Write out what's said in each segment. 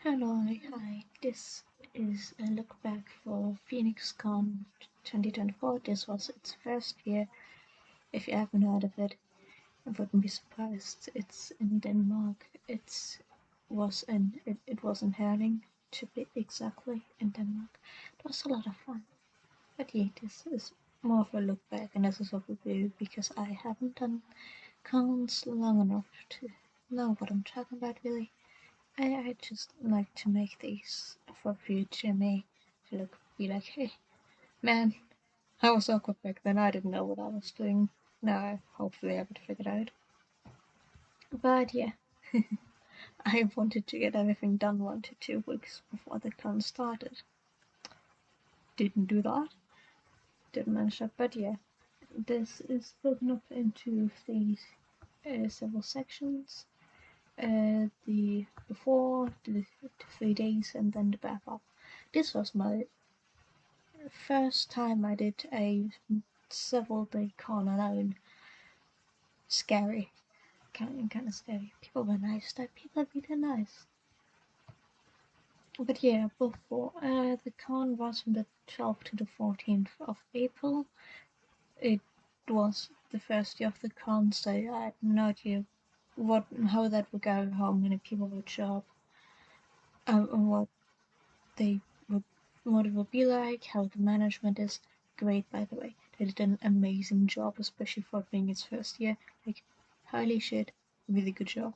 Hello, hi. This is a look back for pheonix 2024. This was its first year. If you haven't heard of it, I wouldn't be surprised. It's in Denmark. It was in Herning, to be exactly, in Denmark. It was a lot of fun. But yeah, this is more of a look back and this is a review because I haven't done cons long enough to know what I'm talking about really. I just like to make these for future me to be like, hey, man, I was awkward back then. I didn't know what I was doing. Now, hopefully, I would figure it out. But yeah, I wanted to get everything done 1 to 2 weeks before the con started. Didn't do that. Didn't manage that. But yeah, this is broken up into these several sections. The before, the 3 days, and then the back up. This was my first time I did a several day con alone. Scary. Kind of scary. People were nice though. People are really nice. But yeah, before the con was from the 12th to the 14th of April. It was the first day of the con, so I had no idea how that would go, how many people would show up, and they would what it would be like, how the management is. Great, by the way. They did an amazing job, especially for being its first year. Like, holy shit, really good job.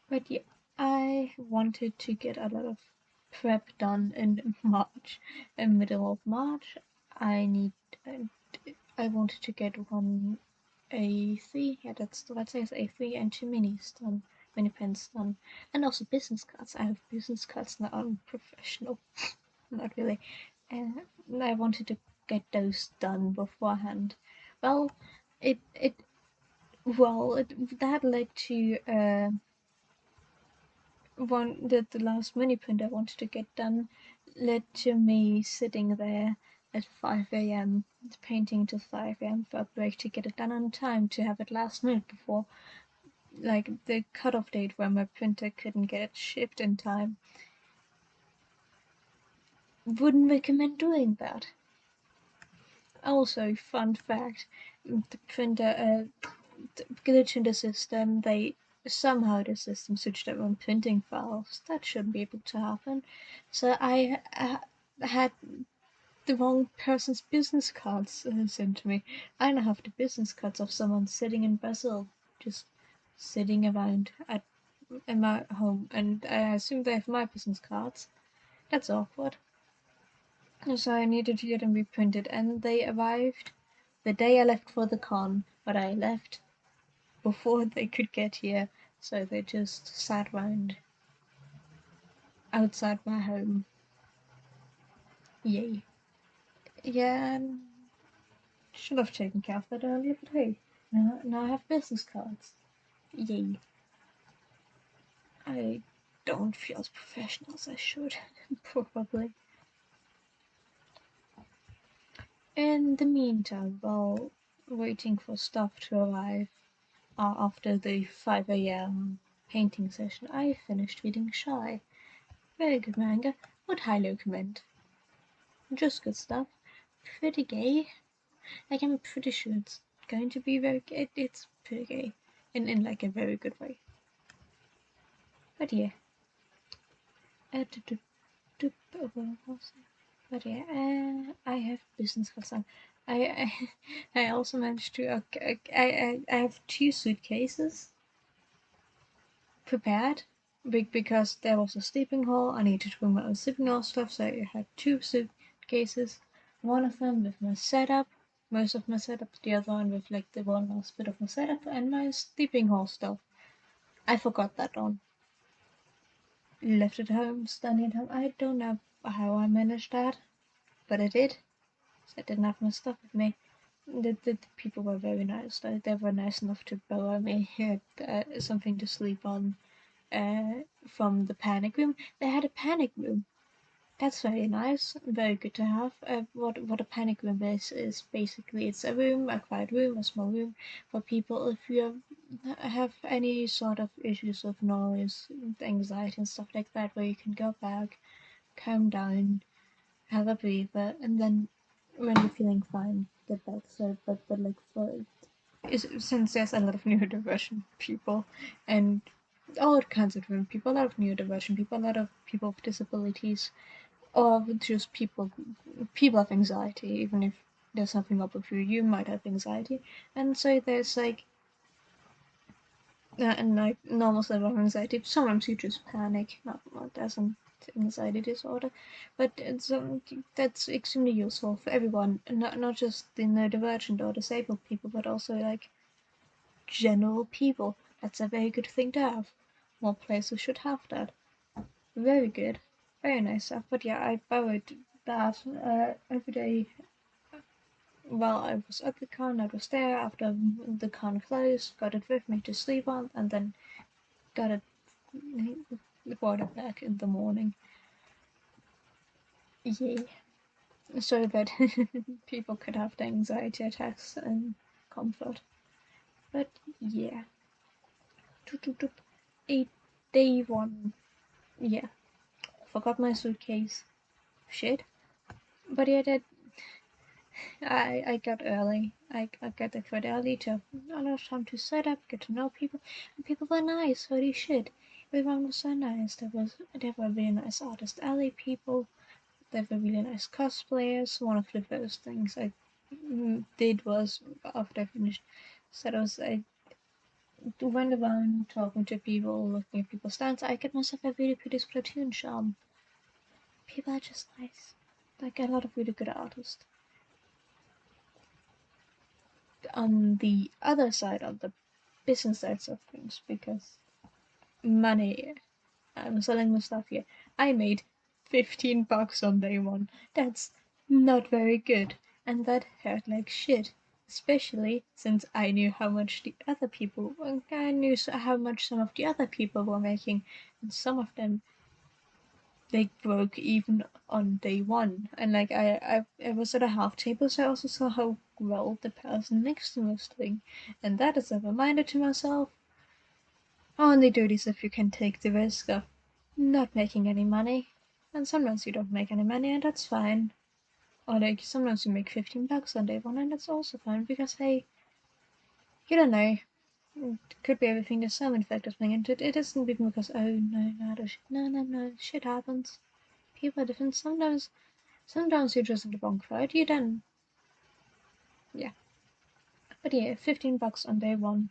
But yeah, I wanted to get a lot of prep done in March, in middle of March. I need, I wanted to get one A3, yeah, that says A3, and two minis done, mini pens done, and also business cards. I have business cards now. I'm professional. Not really. And I wanted to get those done beforehand. Well, it that led to the last mini print I wanted to get done led to me sitting there at 5 a.m. painting till 5 a.m. for a break to get it done on time to have it last minute before like the cutoff date where my printer couldn't get it shipped in time. Wouldn't recommend doing that. Also, fun fact, the printer glitch in the system. Somehow the system switched up on printing files. That shouldn't be able to happen. So I had the wrong person's business cards sent to me. I now have the business cards of someone sitting in Brazil, just sitting around in my home, and I assume they have my business cards. That's awkward. So I needed to get them reprinted, and they arrived the day I left for the con, but I left before they could get here, so they just sat round outside my home. Yay. Yeah, should have taken care of that earlier, but hey, now I have business cards. Yay. I don't feel as professional as I should, probably. In the meantime, while waiting for stuff to arrive, after the 5 a.m. painting session, I finished reading Shy. Very good manga. Would highly recommend. Just good stuff. Pretty gay. Like, I'm pretty sure it's going to be very gay. It's pretty gay. In like a very good way. But yeah. But yeah, I have business cards on. I, I also managed to. Okay, I have two suitcases prepared because there was a sleeping hall. I needed to bring my own sleeping hall stuff, so I had two suitcases. One of them with my setup, most of my setup, the other one with like the one last bit of my setup and my sleeping hall stuff. I forgot that on. Left it home, standing at home. I don't know how I managed that, but I did. So I didn't have my stuff with me. The people were very nice. They were nice enough to borrow me something to sleep on from the panic room. They had a panic room. That's very nice, very good to have. What a panic room is basically it's a room, a quiet room, a small room for people if you have any sort of issues with noise, anxiety, and stuff like that, where you can go back, calm down, have a breather, and then when you're feeling fine, get back. So, but like since there's a lot of neurodivergent people and all kinds of different people, a lot of neurodivergent people, a lot of people with disabilities, or just people have anxiety, even if there's something up with you, you might have anxiety. And so there's like and like normal level of anxiety. Sometimes you just panic, not as an anxiety disorder, but it's that's extremely useful for everyone, not just the neurodivergent or disabled people, but also like general people. That's a very good thing to have. More places should have that. Very good. Very nice stuff. But yeah, I borrowed that every day while I was at the con. I was there after the con closed, got it with me to sleep on, and then got it brought it back in the morning. Yeah. So that people could have the anxiety attacks and comfort. But yeah. A day one. Yeah. Forgot my suitcase. Shit. But yeah, that I got early. I got there quite early to a lot of time to set up, get to know people, and people were nice. Holy shit, everyone was so nice. There were really nice artist alley people. There were really nice cosplayers. One of the first things I did was after I finished setups, I went around talking to people, looking at people's stands. I got myself a really pretty Splatoon charm. People are just nice. Like a lot of really good artists. On the other side of the business sides of things, because money, I'm selling my stuff here. I made $15 on day one. That's not very good, and that hurt like shit. Especially since I knew how much the other people, I knew how much some of the other people were making, and some of them they broke even on day one. And like I was at a half table, so I also saw how well the person next to me was doing, and that is a reminder to myself: only do this if you can take the risk of not making any money. And sometimes you don't make any money, and that's fine. Or like sometimes you make $15 on day one, and that's also fine because hey, you don't know. It could be everything there's some factors playing into it. It isn't even because oh no, shit happens. People are different. Sometimes you're just in the wrong crowd. You don't. Yeah. But yeah, $15 on day one.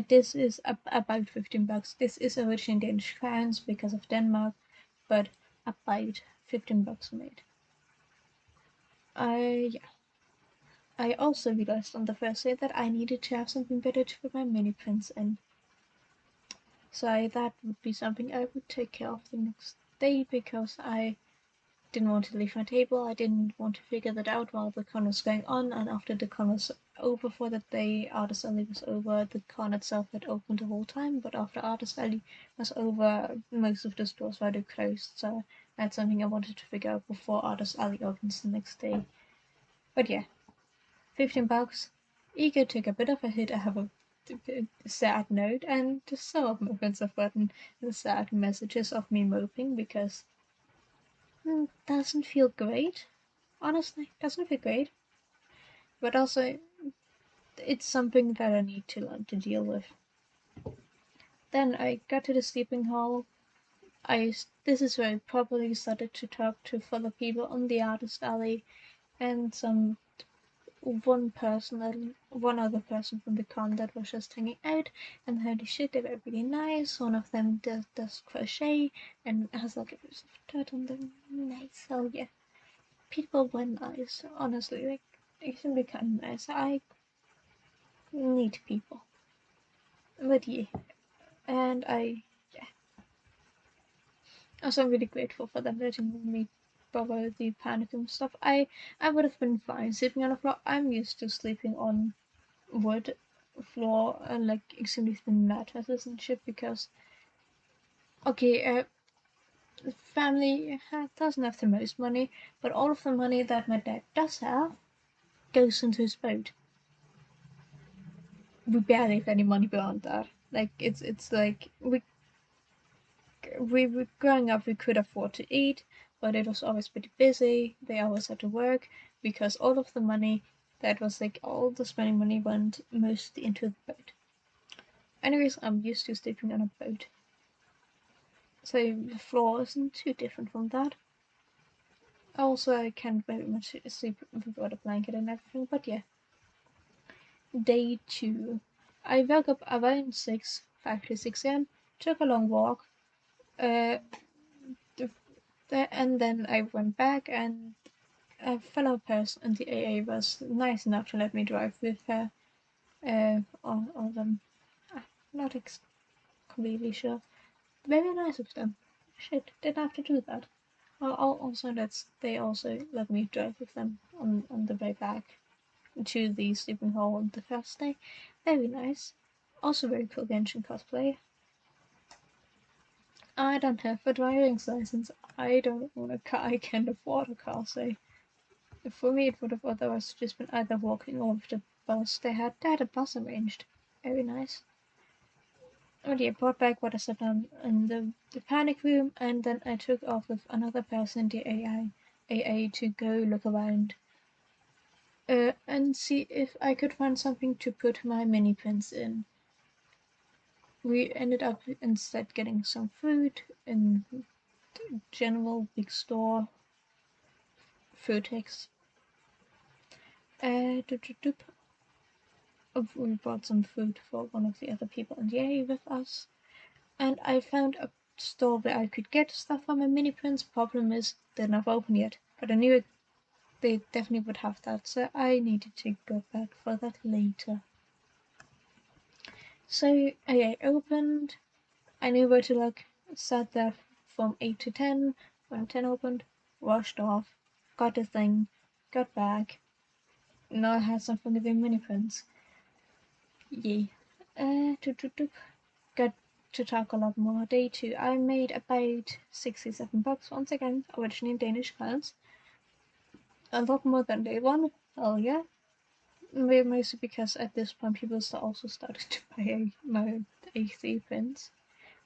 This is about $15. This is originally Danish crowns because of Denmark, but about $15 made. Yeah. I also realized on the first day that I needed to have something better to put my mini prints in. So that would be something I would take care of the next day because I didn't want to leave my table. I didn't want to figure that out while the con was going on, and after the con was over for the day, Artist Alley was over. The con itself had opened the whole time, but after Artist Alley was over, most of the stores were closed. So that's something I wanted to figure out before Artist Alley opens the next day. But yeah, $15. Ego took a bit of a hit. I have a sad note, and some of my friends have gotten the sad messages of me moping because doesn't feel great. Honestly, doesn't feel great. But also, it's something that I need to learn to deal with. Then I got to the sleeping hall. This is where I probably started to talk to fellow people on the artist alley and one other person from the con that was just hanging out, and holy shit, they were really nice. One of them does crochet and has like a piece of dirt on them. Nice. So yeah, people were nice. Honestly, like they can be kind of nice. I need people, but yeah, and yeah, also I'm really grateful for them letting me borrow the panicum stuff. I would have been fine sleeping on the floor. I'm used to sleeping on wood floor and like extremely thin mattresses and shit because okay family doesn't have the most money, but all of the money that my dad does have goes into his boat. We barely have any money beyond that. Like it's like we were growing up, we could afford to eat, but it was always pretty busy. They always had to work because all of the money that was like all the spending money went mostly into the boat. Anyways, I'm used to sleeping on a boat, so the floor isn't too different from that. Also, I can very much sleep without a blanket and everything, but yeah. Day 2. I woke up around 6, 5 to 6 a.m., took a long walk, uh, and then I went back, and a fellow person in the AA was nice enough to let me drive with her on them. I'm not completely sure. Very nice of them. Shit, didn't have to do that. Also, they also let me drive with them on the way back to the sleeping hall on the first day. Very nice. Also very cool Genshin cosplay. I don't have a driving license. I don't own a car. I can't afford a car, so for me it would have otherwise just been either walking or with the bus. They had a bus arranged. Very nice. Oh yeah, brought back what I said in the panic room, and then I took off with another person, the AA, to go look around and see if I could find something to put my mini prints in. We ended up instead getting some food in general big store, pheonix. We bought some food for one of the other people in the area with us, and I found a store where I could get stuff for my mini prints. Problem is, they're not open yet, but I knew they definitely would have that, so I needed to go back for that later. So I opened, I knew where to look, sat there from 8 to 10. When 10 opened, washed off, got the thing, got back. Now I had some from the mini prints. Yay. Got to talk a lot more. Day 2, I made about 67 bucks once again, originally in Danish crowns. A lot more than day 1. Hell yeah. Mostly because at this point people also started to buy my AC prints.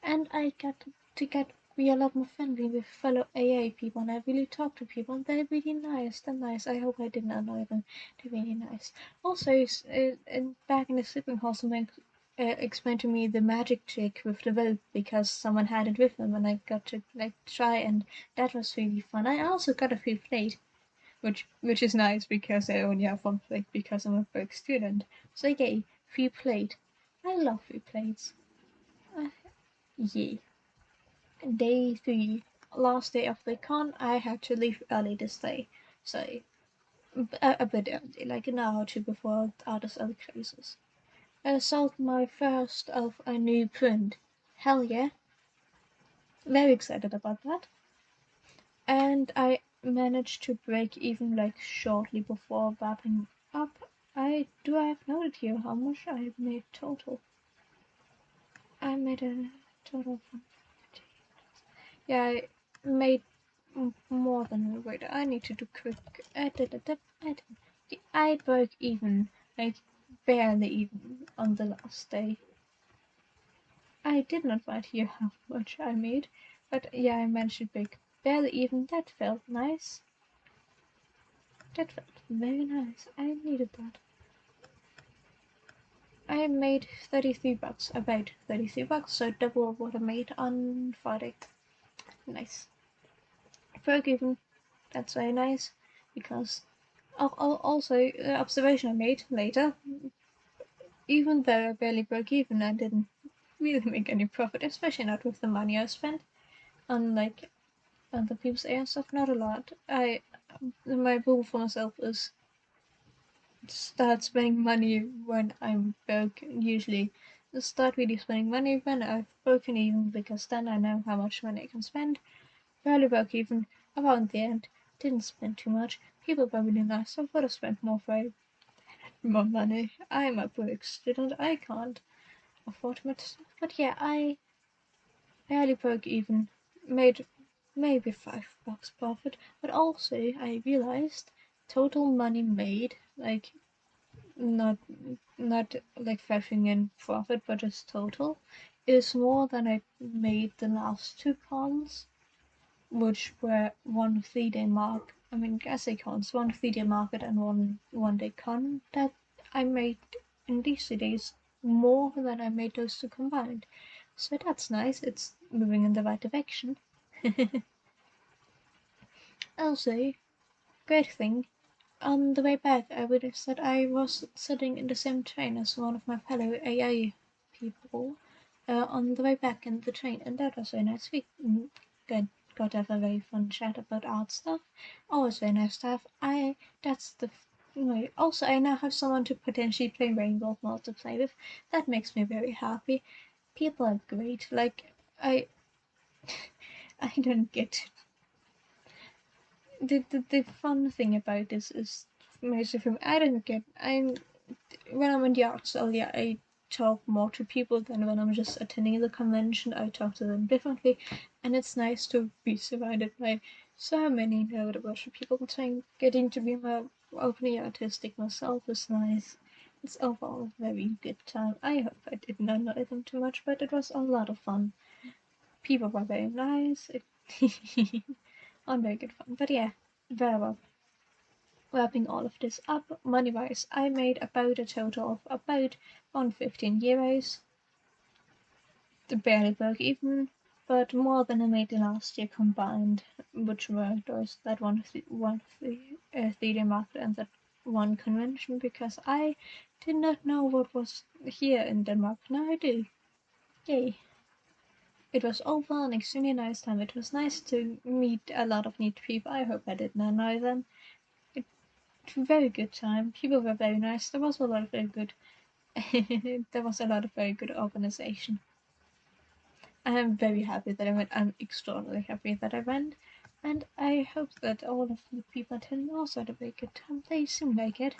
And I got to get be a lot more friendly with fellow AA people, and I really talk to people, and they're really nice. They're nice. I hope I didn't annoy them. They're really nice. Also, back in the sleeping hall, someone explained to me the magic trick with the rope because someone had it with them, and I got to try, and that was really fun. I also got a free plate, which is nice because I only have one plate because I'm a broke student. So yay, free plate. I love free plates. Yeah. Day 3, last day of the con, I had to leave early this day. So, a bit early, like an hour or two before all this other closes. I sold my first of a new print. Hell yeah. Very excited about that. And I managed to break even shortly before wrapping up. I have noted here how much I made total. I made a total of, yeah, I made more than wait. I need to do quick edit. I broke even, barely even on the last day. I did not write here how much I made, but yeah, I managed to break barely even. That felt nice. That felt very nice. I needed that. I made 33 bucks, about 33 bucks, so double of what I made on Friday. Nice. Broke even. That's very nice because also observation I made later. Even though I barely broke even, I didn't really make any profit, especially not with the money I spent on other people's AI stuff. Not a lot. My rule for myself is start spending money when I'm broke. Usually, start really spending money when I've broken even, because then I know how much money I can spend. Barely broke even. Around the end, didn't spend too much. People were really nice. I would have spent more if I had more money. I'm a broke student. I can't afford much stuff. But yeah, I barely broke even. Made maybe $5 profit. But also, I realized total money made, like not not like factoring in profit, but just total, is more than I made the last two cons, which were one 3-day mark. I mean, essay cons, one 3-day market and one day con. That I made in these 3 days more than I made those two combined. So that's nice. It's moving in the right direction. Also, great thing. On the way back, I realized that I was sitting in the same train as one of my fellow AI people on the way back in the train, and that was very nice. We got to have a very fun chat about art stuff. Always very nice to have. That's the way. Also, I now have someone to potentially play Rainbow multiplayer with. That makes me very happy. People are great. Like I, I don't get the fun thing about this is mostly for me. I don't get. When I'm in the arts earlier, I talk more to people than when I'm just attending the convention. I talk to them differently, and it's nice to be surrounded by so many neurodivergent people. Trying getting to be more openly artistic myself is nice. It's overall a very good time. I hope I didn't annoy them too much, but it was a lot of fun. People were very nice. On very good fun. But yeah, very well. Wrapping all of this up, money-wise, I made about a total of about €115. Barely broke even, but more than I made the last year combined, which were those that one of the 3-day market and that one convention, because I did not know what was here in Denmark. Now I do. Yay. It was overall an extremely nice time. It was nice to meet a lot of neat people. I hope I didn't annoy them. Very good time. People were very nice. There was a lot of very good. There was a lot of very good organization. I am very happy that I went. I'm extraordinarily happy that I went, and I hope that all of the people attending also had a very good time. They seem like it.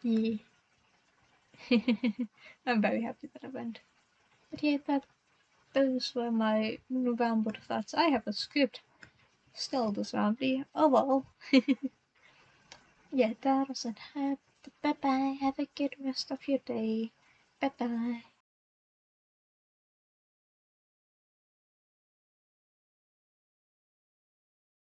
Yeah. I'm very happy that I went. But yeah, those were my roundabout thoughts. I have a script. Still this rambly. Oh well. Yeah, that was it. Bye bye. Have a good rest of your day. Bye bye.